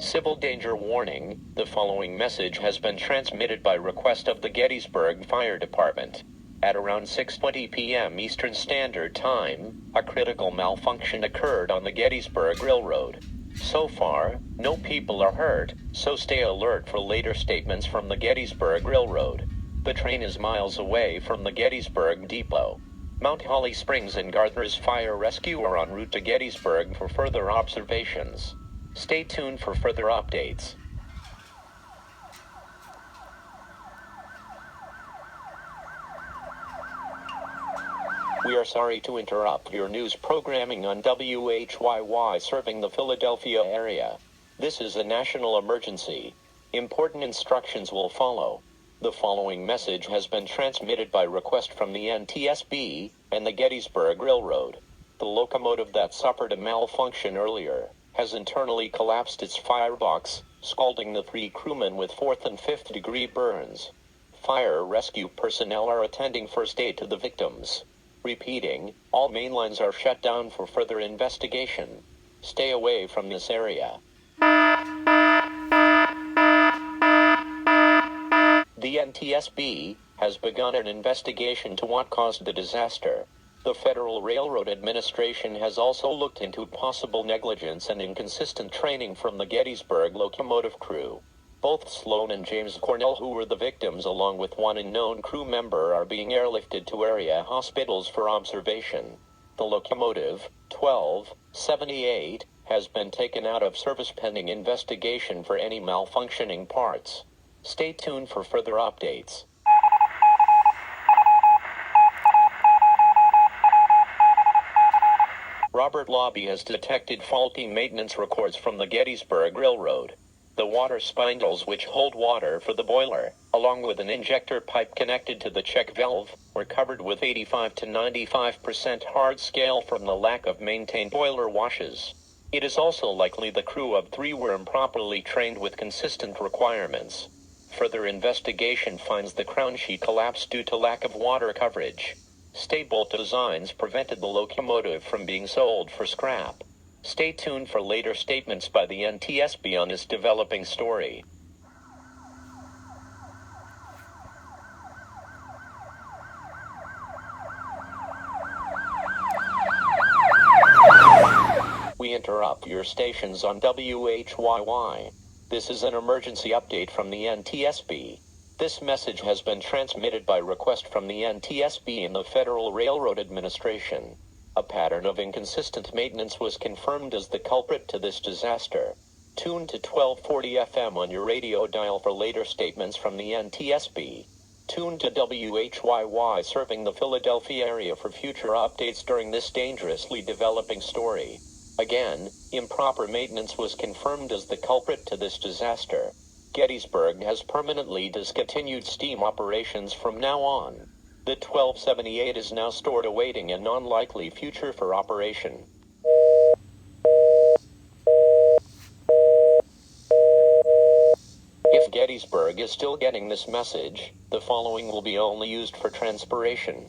Civil danger warning. The following message has been transmitted by request of the Gettysburg Fire Department. At around 6:20 p.m. Eastern Standard Time, a critical malfunction occurred on the Gettysburg Railroad. So far, no people are hurt, so stay alert for later statements from the Gettysburg Railroad. The train is miles away from the Gettysburg Depot. Mount Holly Springs and Gardner's Fire Rescue are en route to Gettysburg for further observations. Stay tuned for further updates. We are sorry to interrupt your news programming on WHYY serving the Philadelphia area. This is a national emergency. Important instructions will follow. The following message has been transmitted by request from the NTSB and the Gettysburg Railroad. The locomotive that suffered a malfunction earlier has internally collapsed its firebox, scalding the 3 crewmen with 4th and 5th degree burns. Fire rescue personnel are attending first aid to the victims. Repeating, all main lines are shut down for further investigation. Stay away from this area. The NTSB has begun an investigation to what caused the disaster. The Federal Railroad Administration has also looked into possible negligence and inconsistent training from the Gettysburg locomotive crew. Both Sloan and James Cornell, who were the victims, along with one unknown crew member, are being airlifted to area hospitals for observation. The locomotive, 1278, has been taken out of service pending investigation for any malfunctioning parts. Stay tuned for further updates. Robert Lobby has detected faulty maintenance records from the Gettysburg Railroad. The water spindles which hold water for the boiler, along with an injector pipe connected to the check valve, were covered with 85 to 95% hard scale from the lack of maintained boiler washes. It is also likely the crew of 3 were improperly trained with consistent requirements. Further investigation finds the crown sheet collapsed due to lack of water coverage. Stable designs prevented the locomotive from being sold for scrap. Stay tuned for later statements by the NTSB on this developing story. We interrupt your stations on WHYY. This is an emergency update from the NTSB. This message has been transmitted by request from the NTSB and the Federal Railroad Administration. A pattern of inconsistent maintenance was confirmed as the culprit to this disaster. Tune to 1240 FM on your radio dial for later statements from the NTSB. Tune to WHYY serving the Philadelphia area for future updates during this dangerously developing story. Again, improper maintenance was confirmed as the culprit to this disaster. Gettysburg has permanently discontinued steam operations from now on. The 1278 is now stored awaiting a non-likely future for operation. If Gettysburg is still getting this message, the following will be only used for transportation.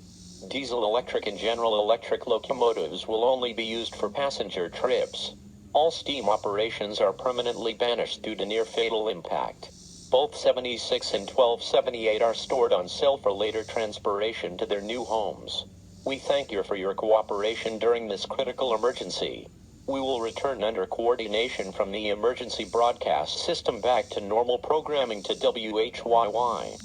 Diesel electric and General Electric locomotives will only be used for passenger trips. All steam operations are permanently banished due to near-fatal impact. Both 76 and 1278 are stored on sale for later transportation to their new homes. We thank you for your cooperation during this critical emergency. We will return under coordination from the emergency broadcast system back to normal programming to WHYY.